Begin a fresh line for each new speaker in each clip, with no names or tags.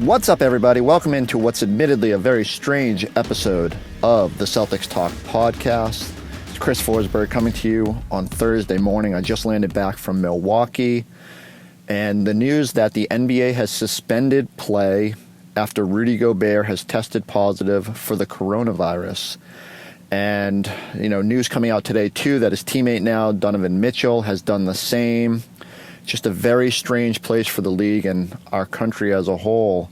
What's up, everybody? Welcome into what's admittedly a very strange episode of the Celtics Talk podcast. It's Chris Forsberg coming to you on Thursday morning. I just landed back from Milwaukee, and the news that the NBA has suspended play after Rudy Gobert has tested positive for the coronavirus. And, news coming out today, too, that his teammate now, Donovan Mitchell, has done the same. Just a very strange place for the league and our country as a whole.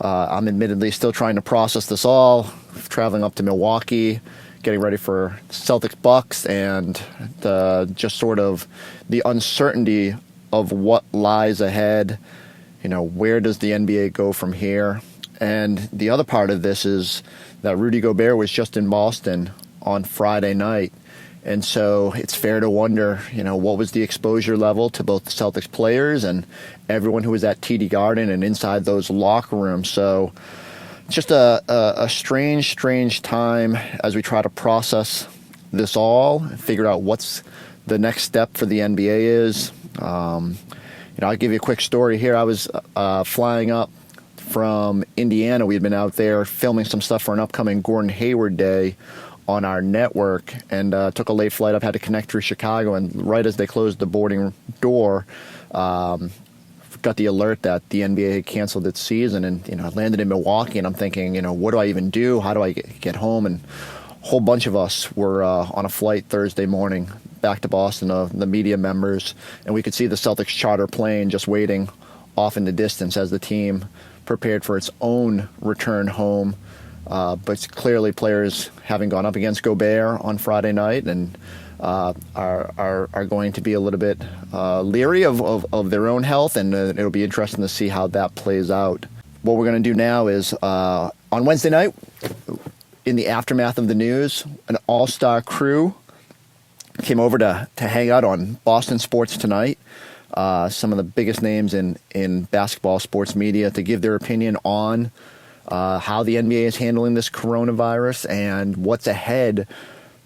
I'm admittedly still trying to process this all, traveling up to Milwaukee, getting ready for Celtics Bucks, and just sort of the uncertainty of what lies ahead. Where does the NBA go from here? And the other part of this is that Rudy Gobert was just in Boston on Friday night. And so it's fair to wonder, what was the exposure level to both the Celtics players and everyone who was at TD Garden and inside those locker rooms. So just a strange time as we try to process this all, figure out what's the next step for the NBA is. I'll give you a quick story here. I was flying up from Indiana. We had been out there filming some stuff for an upcoming Gordon Hayward Day on our network, and took a late flight. I've had to connect through Chicago, and right as they closed the boarding door, got the alert that the NBA had canceled its season. And I landed in Milwaukee, and I'm thinking, what do I even do? How do I get home? And a whole bunch of us were on a flight Thursday morning back to Boston, the media members, and we could see the Celtics charter plane just waiting off in the distance as the team prepared for its own return home. But clearly players having gone up against Gobert on Friday night and are going to be a little bit leery of their own health, and it'll be interesting to see how that plays out. What we're going to do now is on Wednesday night, in the aftermath of the news, an all-star crew came over to hang out on Boston Sports Tonight. Some of the biggest names in basketball sports media to give their opinion on how the NBA is handling this coronavirus and what's ahead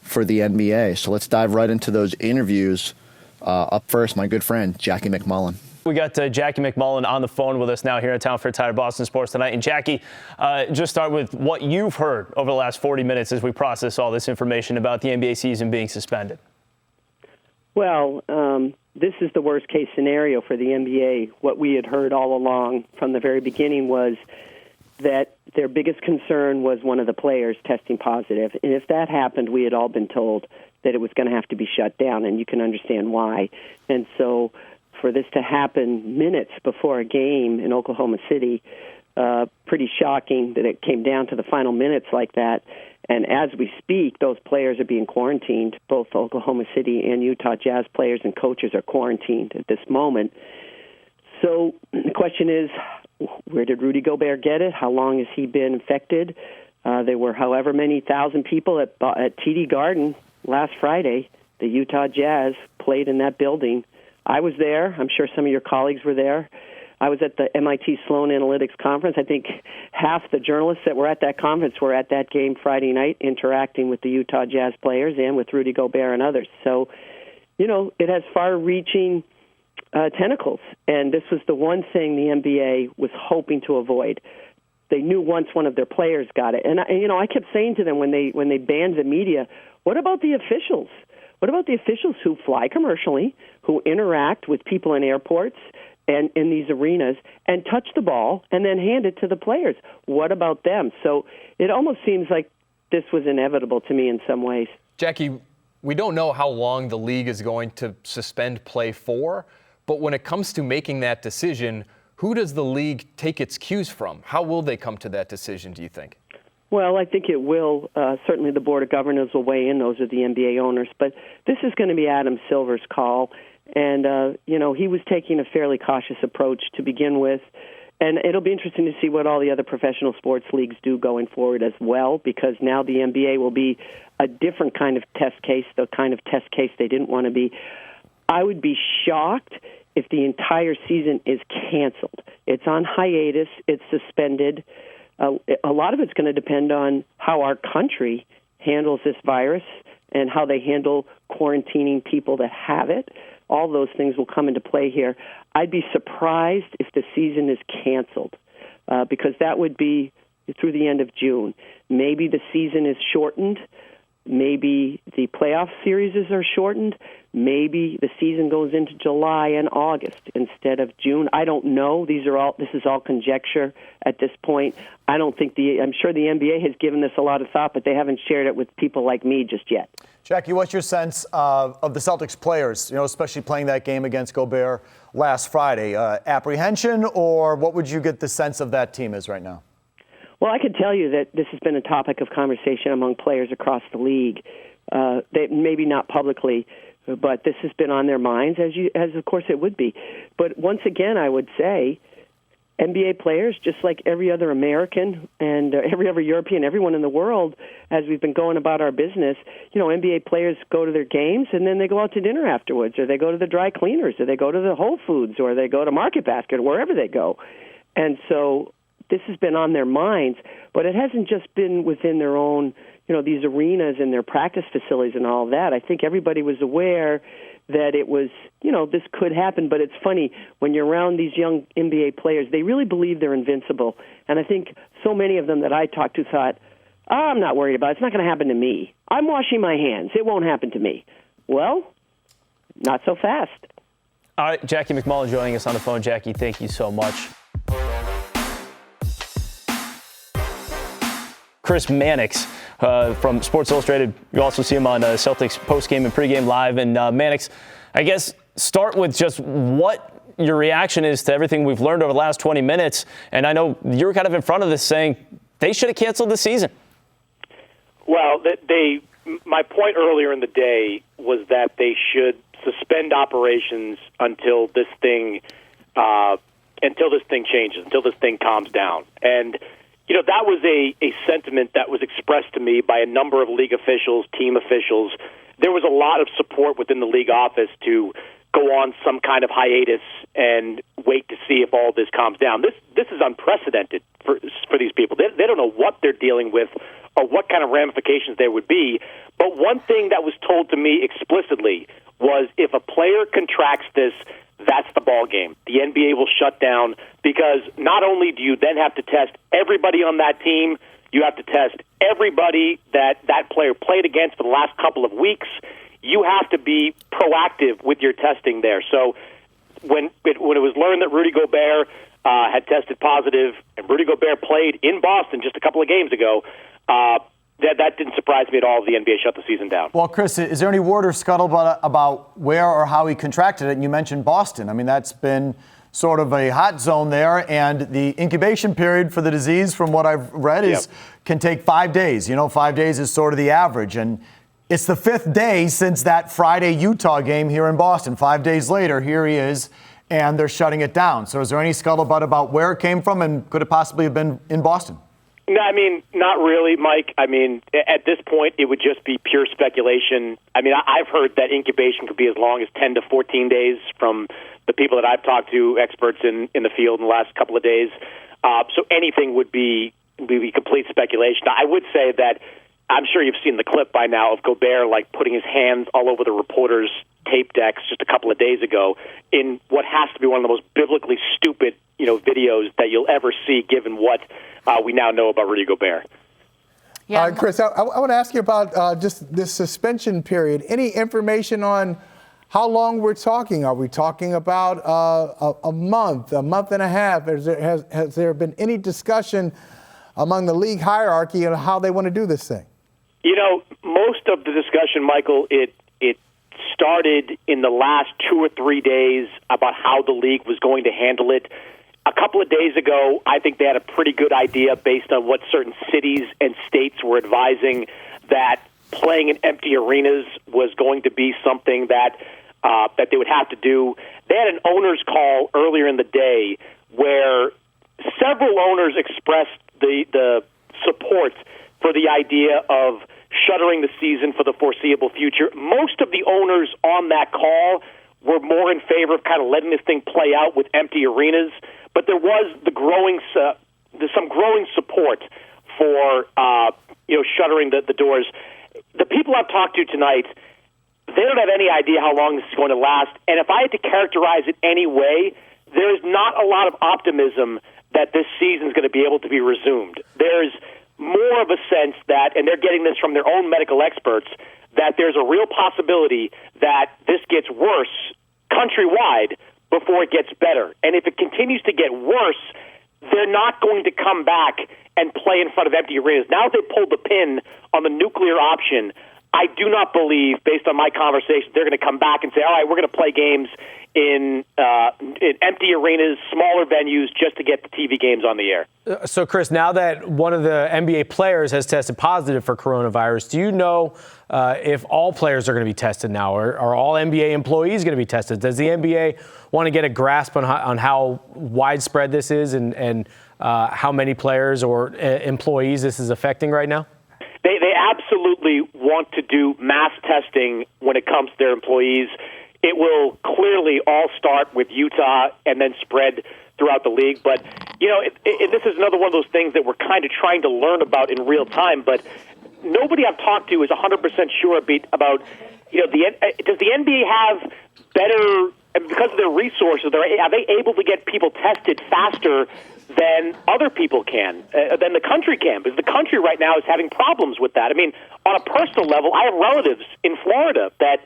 for the NBA. So let's dive right into those interviews. Up first, my good friend, Jackie MacMullan.
We got Jackie MacMullan on the phone with us now here in town for Untitled Boston Sports Tonight. And Jackie, just start with what you've heard over the last 40 minutes as we process all this information about the NBA season being suspended.
Well, this is the worst-case scenario for the NBA. What we had heard all along from the very beginning was that their biggest concern was one of the players testing positive. And if that happened, we had all been told that it was going to have to be shut down, and you can understand why. And so for this to happen minutes before a game in Oklahoma City, pretty shocking that it came down to the final minutes like that. And as we speak, those players are being quarantined. Both Oklahoma City and Utah Jazz players and coaches are quarantined at this moment. So the question is, where did Rudy Gobert get it? How long has he been infected? There were however many thousand people at TD Garden last Friday. The Utah Jazz played in that building. I was there. I'm sure some of your colleagues were there. I was at the MIT Sloan Analytics Conference. I think half the journalists that were at that conference were at that game Friday night interacting with the Utah Jazz players and with Rudy Gobert and others. So, it has far-reaching tentacles, and this was the one thing the NBA was hoping to avoid. They knew once one of their players got it, and I kept saying to them when they banned the media, what about the officials? What about the officials who fly commercially, who interact with people in airports and in these arenas and touch the ball and then hand it to the players? What about them? So it almost seems like this was inevitable to me in some ways.
Jackie, we don't know how long the league is going to suspend play for, but when it comes to making that decision, who does the league take its cues from? How will they come to that decision, do you think?
Well, I think it will. Certainly the Board of Governors will weigh in. Those are the NBA owners. But this is going to be Adam Silver's call. And, he was taking a fairly cautious approach to begin with. And it'll be interesting to see what all the other professional sports leagues do going forward as well, because now the NBA will be a different kind of test case, the kind of test case they didn't want to be. I would be shocked if the entire season is canceled. It's on hiatus. It's suspended. A lot of it's going to depend on how our country handles this virus and how they handle quarantining people that have it. All those things will come into play here. I'd be surprised if the season is canceled. because that would be through the end of June. Maybe the season is shortened. Maybe the playoff series are shortened. Maybe the season goes into July and August instead of June. I don't know. This is all conjecture at this point. I'm sure the NBA has given this a lot of thought, but they haven't shared it with people like me just yet.
Jackie, what's your sense of the Celtics players, especially playing that game against Gobert last Friday? Apprehension, or what would you get the sense of that team is right now?
Well, I can tell you that this has been a topic of conversation among players across the league. Maybe not publicly, but this has been on their minds, as of course it would be. But once again, I would say NBA players, just like every other American and every other European, everyone in the world, as we've been going about our business, NBA players go to their games and then they go out to dinner afterwards, or they go to the dry cleaners, or they go to the Whole Foods, or they go to Market Basket, wherever they go. And so this has been on their minds, but it hasn't just been within their own, these arenas and their practice facilities and all that. I think everybody was aware that it was, this could happen, but it's funny, when you're around these young NBA players, they really believe they're invincible. And I think so many of them that I talked to thought, I'm not worried about it. It's not going to happen to me. I'm washing my hands. It won't happen to me. Well, not so fast.
All right, Jackie MacMullan joining us on the phone. Jackie, thank you so much. Chris Mannix from Sports Illustrated. You also see him on Celtics postgame and pregame live. And Mannix, I guess start with just what your reaction is to everything we've learned over the last 20 minutes. And I know you're kind of in front of this saying they should have canceled the season.
Well, my point earlier in the day was that they should suspend operations until this thing changes, until this thing calms down. And that was a sentiment that was expressed to me by a number of league officials, team officials. There was a lot of support within the league office to go on some kind of hiatus and wait to see if all this calms down. This is unprecedented for these people. They don't know what they're dealing with or what kind of ramifications there would be. But one thing that was told to me explicitly was if a player contracts this, that's the ball game. The NBA will shut down because not only do you then have to test everybody on that team, you have to test everybody that player played against for the last couple of weeks. You have to be proactive with your testing there. So when it was learned that Rudy Gobert had tested positive, and Rudy Gobert played in Boston just a couple of games ago, that didn't surprise me at all. The NBA shut the season down.
Well, Chris, is there any word or scuttlebutt about where or how he contracted it? And you mentioned Boston. I mean, that's been sort of a hot zone there, and the incubation period for the disease, from what I've read, can take 5 days. 5 days is sort of the average, and it's the 5th day since that Friday Utah game here in Boston. 5 days later, here he is, and they're shutting it down. So is there any scuttlebutt about where it came from, and could it possibly have been in Boston?
No, not really, Mike. At this point, it would just be pure speculation. I've heard that incubation could be as long as 10 to 14 days from the people that I've talked to, experts in the field in the last couple of days. So anything would be complete speculation. I would say that I'm sure you've seen the clip by now of Gobert putting his hands all over the reporters' tape decks just a couple of days ago in what has to be one of the most biblically stupid videos that you'll ever see, given what we now know about Rudy Gobert.
Yeah. Chris, I want to ask you about just this suspension period. Any information on how long we're talking? Are we talking about a month and a half? Has there been any discussion among the league hierarchy on how they want to do this thing?
Most of the discussion, Michael, it started in the last 2 or 3 days about how the league was going to handle it. A couple of days ago, I think they had a pretty good idea based on what certain cities and states were advising, that playing in empty arenas was going to be something that they would have to do. They had an owners' call earlier in the day where several owners expressed the support for the idea of shuttering the season for the foreseeable future. Most of the owners on that call were more in favor of kind of letting this thing play out with empty arenas, but there was some growing support for shuttering the doors. The people I've talked to tonight, they don't have any idea how long this is going to last, and if I had to characterize it any way, there is not a lot of optimism that this season is going to be able to be resumed. There's more of a sense that, and they're getting this from their own medical experts, that there's a real possibility that this gets worse countrywide before it gets better. And if it continues to get worse, they're not going to come back and play in front of empty arenas. Now they pulled the pin on the nuclear option. I do not believe, based on my conversation, they're going to come back and say, all right, we're going to play games in empty arenas, smaller venues, just to get the TV games on the air.
So, Chris, now that one of the NBA players has tested positive for coronavirus, do you know if all players are going to be tested now, or are all NBA employees going to be tested? Does the NBA want to get a grasp on how widespread this is and how many players or employees this is affecting right now?
They absolutely want to do mass testing when it comes to their employees. It will clearly all start with Utah and then spread throughout the league. But, you know, this is another one of those things that we're kind of trying to learn about in real time. But nobody I've talked to is 100% sure about, you know, does the NBA have better, because of their resources, are they able to get people tested faster than other people can, than the country can? Because the country right now is having problems with that. I mean, on a personal level, I have relatives in Florida that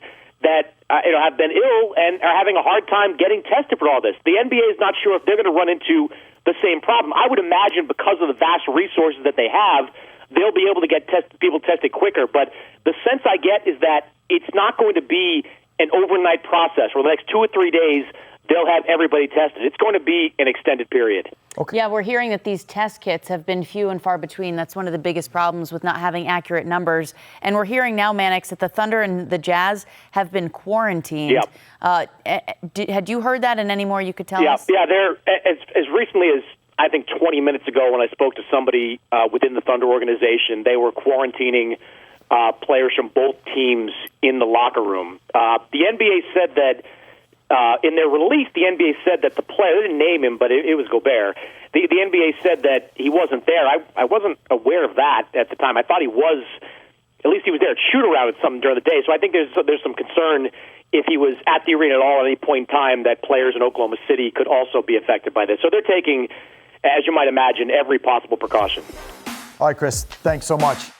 have been ill and are having a hard time getting tested for all this. The NBA is not sure if they're going to run into the same problem. I would imagine because of the vast resources that they have, they'll be able to get people tested quicker. But the sense I get is that it's not going to be an overnight process. For the next 2 or 3 days, they'll have everybody tested. It's going to be an extended period.
Okay. Yeah, we're hearing that these test kits have been few and far between. That's one of the biggest problems with not having accurate numbers. And we're hearing now, Mannix, that the Thunder and the Jazz have been quarantined.
Yep.
Had you heard that, and any more you could tell us?
Yeah, they're as recently as, I think, 20 minutes ago when I spoke to somebody within the Thunder organization, they were quarantining players from both teams in the locker room. The NBA said that in their release, the NBA said that the player, they didn't name him, but it was Gobert. The NBA said that he wasn't there. I wasn't aware of that at the time. I thought he was, at least he was there at shoot-around at some during the day. So I think there's some concern if he was at the arena at all at any point in time that players in Oklahoma City could also be affected by this. So they're taking, as you might imagine, every possible precaution.
All right, Chris, thanks so much.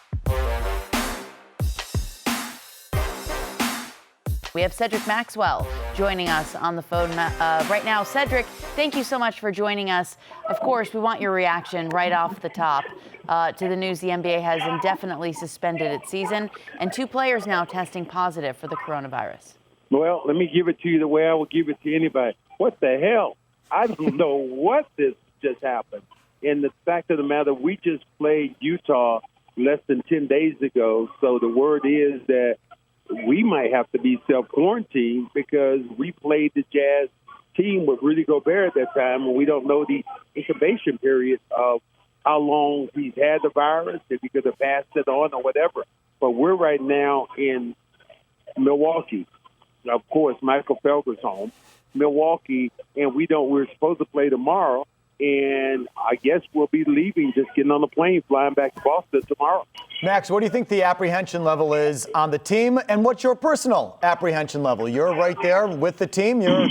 We have Cedric Maxwell joining us on the phone right now. Cedric, thank you so much for joining us. Of course, we want your reaction right off the top to the news the NBA has indefinitely suspended its season, and 2 players now testing positive for the coronavirus.
Well, let me give it to you the way I would give it to anybody. What the hell? I don't know what this just happened. And the fact of the matter, we just played Utah less than 10 days ago, so the word is that we might have to be self-quarantined because we played the Jazz team with Rudy Gobert at that time, and we don't know the incubation period of how long he's had the virus, if he could have passed it on or whatever. But we're right now in Milwaukee. Of course, Michael Felger's home, Milwaukee, and we're supposed to play tomorrow, and I guess we'll be leaving, just getting on the plane, flying back to Boston tomorrow.
Max, what do you think the apprehension level is on the team, and what's your personal apprehension level? You're right there with the team. You're,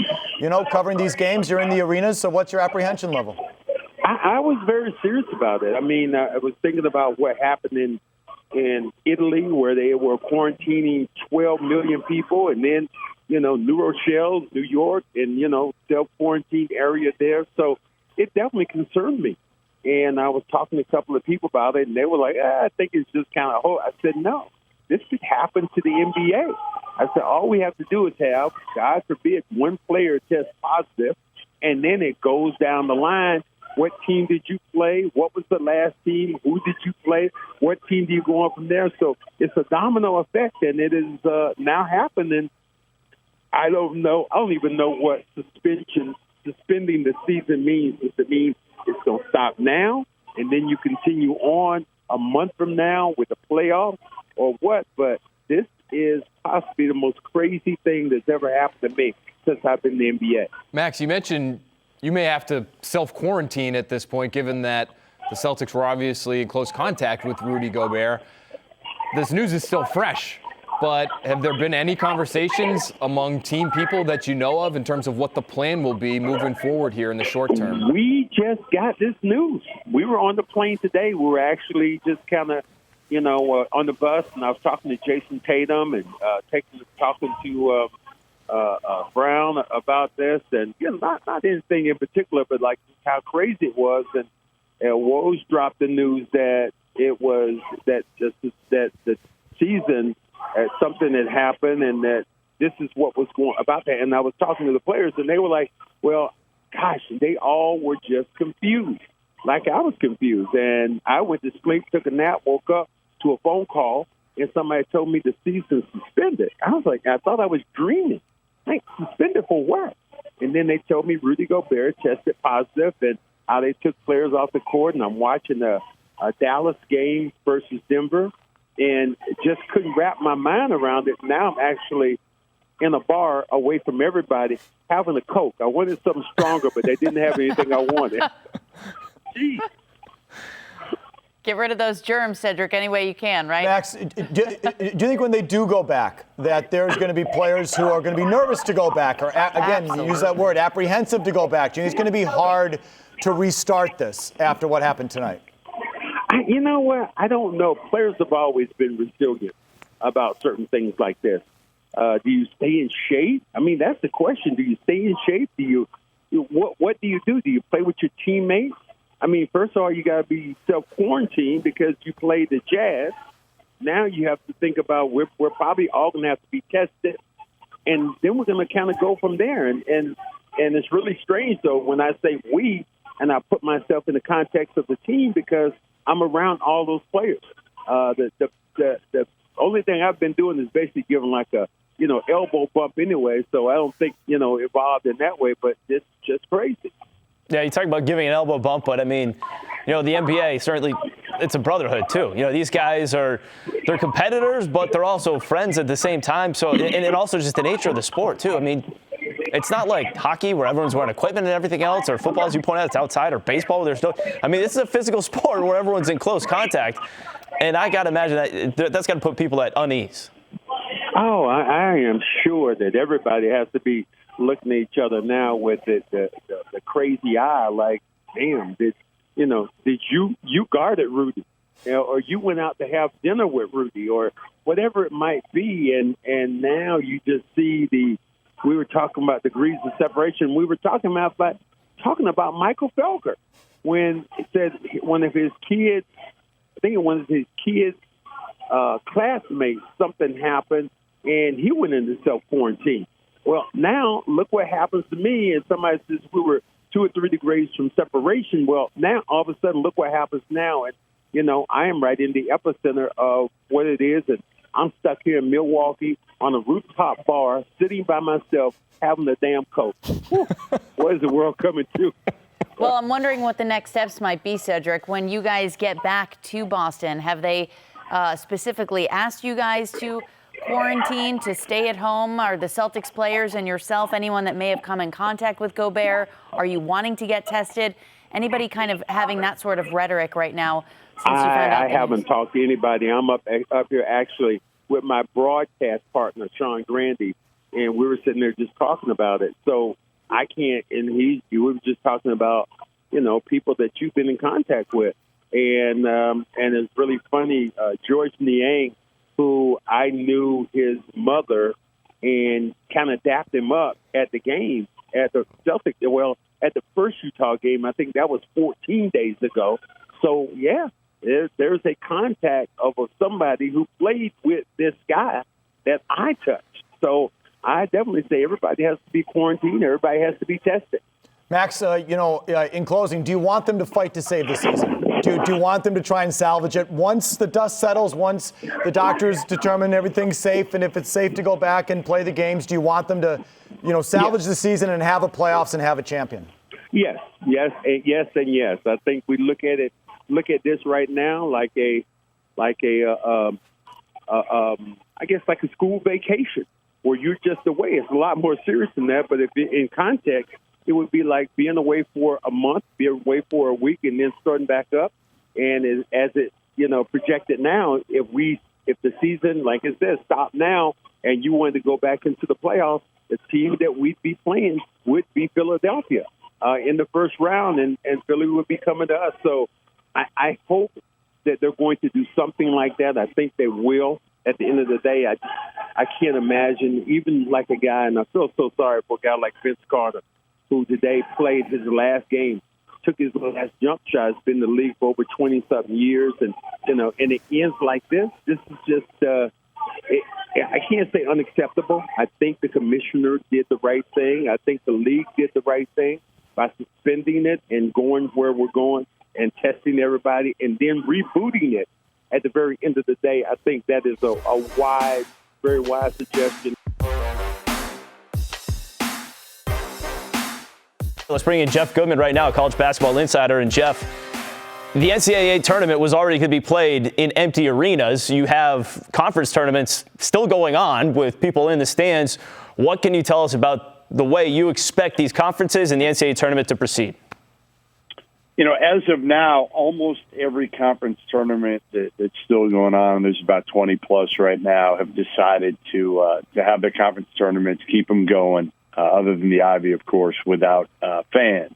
covering these games. You're in the arenas. So what's your apprehension level?
I was very serious about it. I mean, I was thinking about what happened in Italy, where they were quarantining 12 million people, and then, New Rochelle, New York, and, self-quarantine area there. So it definitely concerned me. And I was talking to a couple of people about it, and they were like, I think it's just kind of, I said, no, this could happen to the NBA. I said, all we have to do is have, God forbid, one player test positive, and then it goes down the line. What team did you play? What was the last team? Who did you play? What team do you go on from there? So it's a domino effect, and it is now happening. I don't know. I don't even know what suspending the season means. Does it mean it's going to stop now, and then you continue on a month from now with the playoffs, or what? But this is possibly the most crazy thing that's ever happened to me since I've been in the NBA.
Max, you mentioned you may have to self-quarantine at this point, given that the Celtics were obviously in close contact with Rudy Gobert. This news is still fresh, but have there been any conversations among team people that you know of in terms of what the plan will be moving forward here in the short term?
We just got this news. We were on the plane today. We were actually just kind of, on the bus, and I was talking to Jason Tatum and talking to Brown about this, and not anything in particular, but like how crazy it was. And Woj dropped the news that it was that the season something had happened, and that this is what was going about that. And I was talking to the players, and they were like, "Well, gosh," they all were just confused, like I was confused. And I went to sleep, took a nap, woke up to a phone call, and somebody told me the season's suspended. I was like, I thought I was dreaming. Like, suspended for what? And then they told me Rudy Gobert tested positive and how they took players off the court. And I'm watching a Dallas game versus Denver and just couldn't wrap my mind around it. Now I'm actually in a bar away from everybody having a Coke. I wanted something stronger, but they didn't have anything I wanted. Jeez.
Get rid of those germs, Cedric, any way you can, right?
Max, do you think when they do go back that there's going to be players who are going to be nervous to go back, or again, you use that word, apprehensive to go back? Do you think it's going to be hard to restart this after what happened tonight?
You know what? I don't know. Players have always been resilient about certain things like this. Do you stay in shape? I mean, that's the question. Do you stay in shape? What do you do? Do you play with your teammates? I mean, first of all, you got to be self-quarantined because you play the Jazz. Now you have to think about we're probably all going to have to be tested, and then we're going to kind of go from there. And it's really strange, though, when I say we, and I put myself in the context of the team because I'm around all those players. The only thing I've been doing is basically giving like a elbow bump anyway, so I don't think involved in that way. But it's just crazy.
Yeah, you talk about giving an elbow bump, but I mean, the NBA, certainly it's a brotherhood too. These guys they're competitors, but they're also friends at the same time. So, and also just the nature of the sport too. I mean, it's not like hockey where everyone's wearing equipment and everything else, or football, as you point out, it's outside, or baseball where this is a physical sport where everyone's in close contact. And I got to imagine that's got to put people at unease.
Oh, I am sure that everybody has to be looking at each other now with the crazy eye, like, damn, did you guarded Rudy, or you went out to have dinner with Rudy, or whatever it might be, and now you just see we were talking about degrees of separation. We were talking about Michael Felker when it said one of his kids, I think it was his kids' classmates, something happened, and he went into self-quarantine. Well, now look what happens to me, and somebody says we were 2 or 3 degrees from separation. Well, now all of a sudden, look what happens now, and I am right in the epicenter of what it is, and I'm stuck here in Milwaukee on a rooftop bar, sitting by myself, having a damn Coke. What is the world coming to?
Well, I'm wondering what the next steps might be, Cedric. When you guys get back to Boston, have they specifically asked you guys to quarantine, to stay at home? Are the Celtics players and yourself, anyone that may have come in contact with Gobert, are you wanting to get tested? Anybody kind of having that sort of rhetoric right now since you found out?
I haven't talked to anybody. I'm up here actually with my broadcast partner, Sean Grandy, and we were sitting there just talking about it. So I can't, and we were just talking about, people that you've been in contact with. And it's really funny, George Niang, who I knew his mother and kind of dapped him up at the game at the Celtics. Well, at the first Utah game, I think that was 14 days ago. So, yeah, there's a contact of somebody who played with this guy that I touched. So I definitely say everybody has to be quarantined. Everybody has to be tested.
Max, in closing, do you want them to fight to save the season? Do you want them to try and salvage it once the dust settles, once the doctors determine everything's safe, and if it's safe to go back and play the games? Do you want them to, salvage the season and have a playoffs and have a champion? Yes.
I think we look at this right now like a school vacation where you're just away. It's a lot more serious than that, but if in context, it would be like being away for a month, be away for a week, and then starting back up. And as it projected now, if the season, like it says, stopped now, and you wanted to go back into the playoffs, the team that we'd be playing would be Philadelphia. in the first round, and Philly would be coming to us. So I hope that they're going to do something like that. I think they will. At the end of the day, I can't imagine, even like a guy, and I feel so sorry for a guy like Vince Carter, who today played his last game, took his last jump shot. Has been in the league for over 20-something years, and and it ends like this. This is just I can't say unacceptable. I think the commissioner did the right thing. I think the league did the right thing by suspending it and going where we're going and testing everybody and then rebooting it at the very end of the day. I think that is a wise, very wise suggestion.
Let's bring in Jeff Goodman right now, a college basketball insider. And Jeff, the NCAA tournament was already going to be played in empty arenas. You have conference tournaments still going on with people in the stands. What can you tell us about the way you expect these conferences and the NCAA tournament to proceed?
As of now, almost every conference tournament that's still going on, there's about 20 plus right now, have decided to have their conference tournaments, keep them going, other than the Ivy, of course, without fans.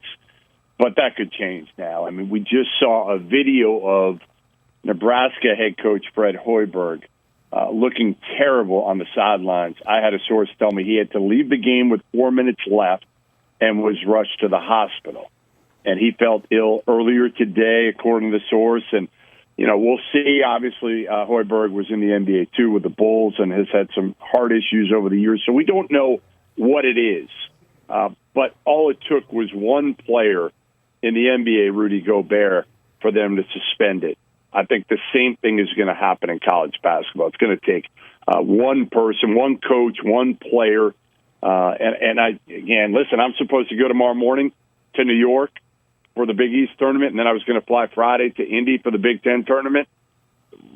But that could change now. I mean, we just saw a video of Nebraska head coach Fred Hoiberg looking terrible on the sidelines. I had a source tell me he had to leave the game with 4 minutes left and was rushed to the hospital. And he felt ill earlier today, according to the source. And, we'll see. Obviously, Hoiberg was in the NBA, too, with the Bulls and has had some heart issues over the years. So we don't know what it is. But all it took was one player in the NBA, Rudy Gobert, for them to suspend it. I think the same thing is going to happen in college basketball. It's going to take one person, one coach, one player. Listen, I'm supposed to go tomorrow morning to New York for the Big East tournament, and then I was going to fly Friday to Indy for the Big Ten tournament.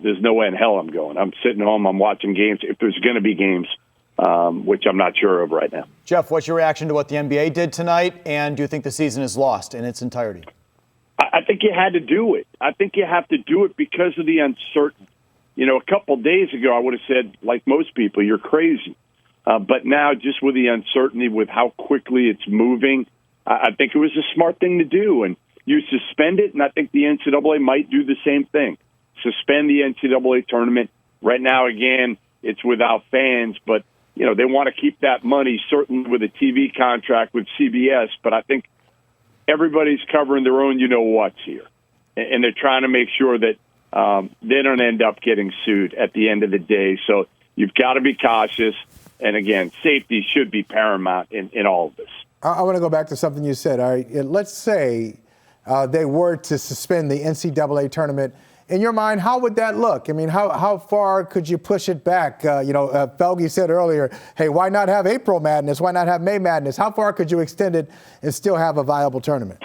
There's no way in hell I'm going. I'm sitting home. I'm watching games. If there's going to be games, which I'm not sure of right now.
Jeff, what's your reaction to what the NBA did tonight, and do you think the season is lost in its entirety?
I think you had to do it. I think you have to do it because of the uncertainty. A couple of days ago, I would have said, like most people, you're crazy. But now, just with the uncertainty, with how quickly it's moving, I think it was a smart thing to do. And you suspend it, and I think the NCAA might do the same thing. Suspend the NCAA tournament. Right now, again, it's without fans, but they want to keep that money, certainly with a TV contract with CBS, but I think everybody's covering their own you-know-whats here. And they're trying to make sure that they don't end up getting sued at the end of the day. So you've got to be cautious. And, again, safety should be paramount in all of this.
I want to go back to something you said. All right, let's say they were to suspend the NCAA tournament. In your mind, how would that look? I mean, how far could you push it back? Felge said earlier, hey, why not have April Madness? Why not have May Madness? How far could you extend it and still have a viable tournament?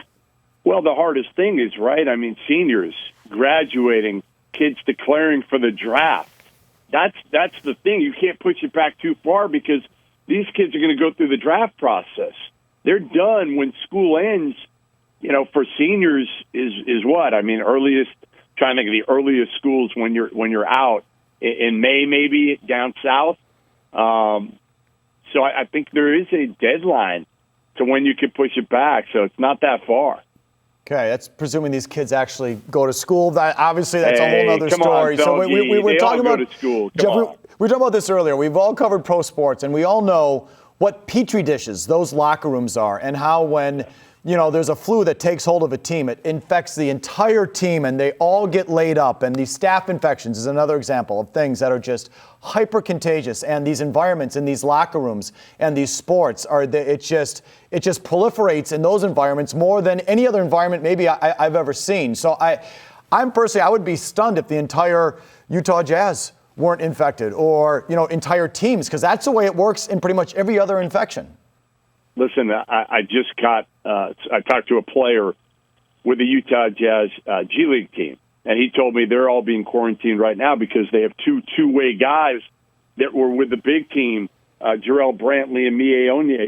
Well, the hardest thing is, right, I mean, seniors graduating, kids declaring for the draft. That's the thing. You can't push it back too far because these kids are going to go through the draft process. They're done when school ends. For seniors is what? I mean, trying to think of the earliest schools when you're out in May, maybe down south. So I think there is a deadline to when you can push it back. So it's not that far.
Okay, that's presuming these kids actually go to school. Obviously, that's a whole other story.
So we were talking about go to school.
Jeff, we were talking about this earlier. We've all covered pro sports, and we all know what petri dishes those locker rooms are, and how when there's a flu that takes hold of a team, it infects the entire team, and they all get laid up. And these staph infections is another example of things that are just hyper contagious. And these environments in these locker rooms and these sports it just proliferates in those environments more than any other environment maybe I've ever seen. So I'm personally, I would be stunned if the entire Utah Jazz weren't infected, or entire teams, because that's the way it works in pretty much every other infection.
Listen, I just got I talked to a player with the Utah Jazz G League team, and he told me they're all being quarantined right now because they have two-way guys that were with the big team, Jarrell Brantley and Mie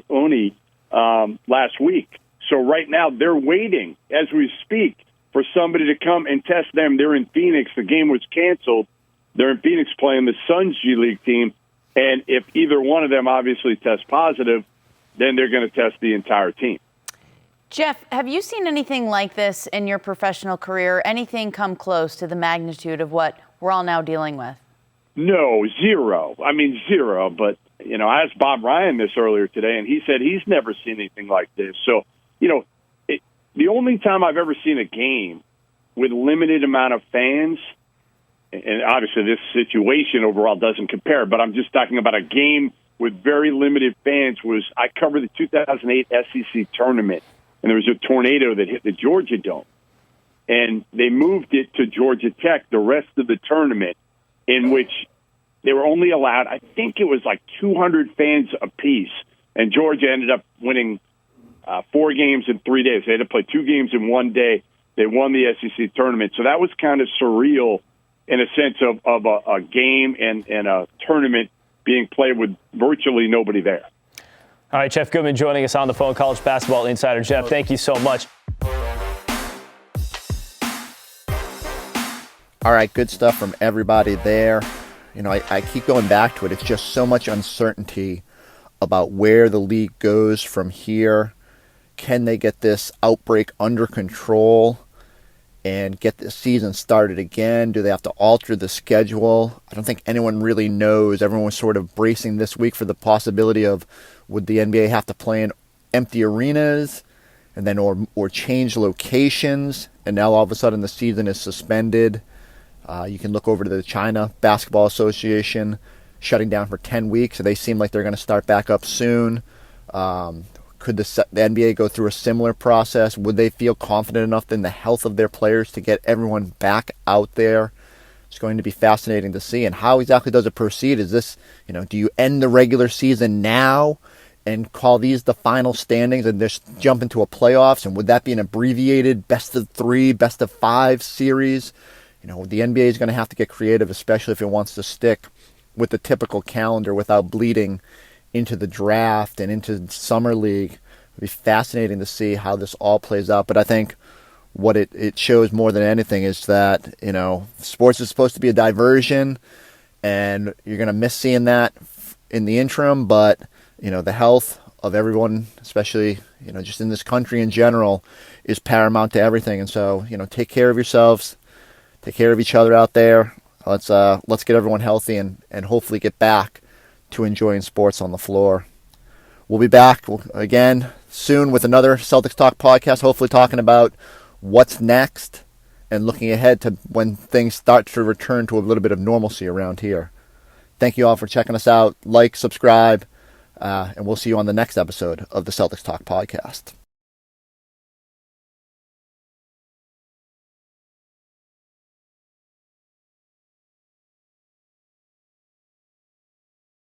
Oni, last week. So right now they're waiting as we speak for somebody to come and test them. They're in Phoenix. The game was canceled. They're in Phoenix playing the Suns G League team, and if either one of them obviously tests positive, then they're going to test the entire team.
Jeff, have you seen anything like this in your professional career? Anything come close to the magnitude of what we're all now dealing with?
No, zero. I mean, zero. But, I asked Bob Ryan this earlier today, and he said he's never seen anything like this. So, the only time I've ever seen a game with limited amount of fans, and obviously this situation overall doesn't compare, but I'm just talking about a game with very limited fans, was I covered the 2008 SEC tournament, and there was a tornado that hit the Georgia Dome. And they moved it to Georgia Tech the rest of the tournament, in which they were only allowed, I think it was like 200 fans apiece. And Georgia ended up winning 4 games in 3 days. They had to play 2 games in 1 day. They won the SEC tournament. So that was kind of surreal in a sense of a game and a tournament being played with virtually nobody there.
All right, Jeff Goodman joining us on the phone, college basketball insider. Jeff, thank you so much.
All right, good stuff from everybody there. I keep going back to it. It's just so much uncertainty about where the league goes from here. Can they get this outbreak under control and get the season started again? Do they have to alter the schedule? I don't think anyone really knows. Everyone was sort of bracing this week for the possibility of, would the NBA have to play in empty arenas and then or change locations? And now all of a sudden the season is suspended. You can look over to the China Basketball Association shutting down for 10 weeks. So they seem like they're going to start back up soon. Could the NBA go through a similar process? Would they feel confident enough in the health of their players to get everyone back out there? It's going to be fascinating to see. And how exactly does it proceed? Is this, do you end the regular season now and call these the final standings and just jump into a playoffs? And would that be an abbreviated best of 3, best of 5 series? The NBA is going to have to get creative, especially if it wants to stick with the typical calendar without bleeding into the draft and into summer league. It'll be fascinating to see how this all plays out. But I think what it shows more than anything is that, sports is supposed to be a diversion, and you're going to miss seeing that in the interim. But, the health of everyone, especially, just in this country in general, is paramount to everything. And so, take care of yourselves. Take care of each other out there. Let's get everyone healthy and hopefully get back to enjoying sports on the floor. We'll be back again soon with another Celtics Talk podcast, hopefully talking about what's next and looking ahead to when things start to return to a little bit of normalcy around here. Thank you all for checking us out. Like, subscribe, and we'll see you on the next episode of the Celtics Talk podcast.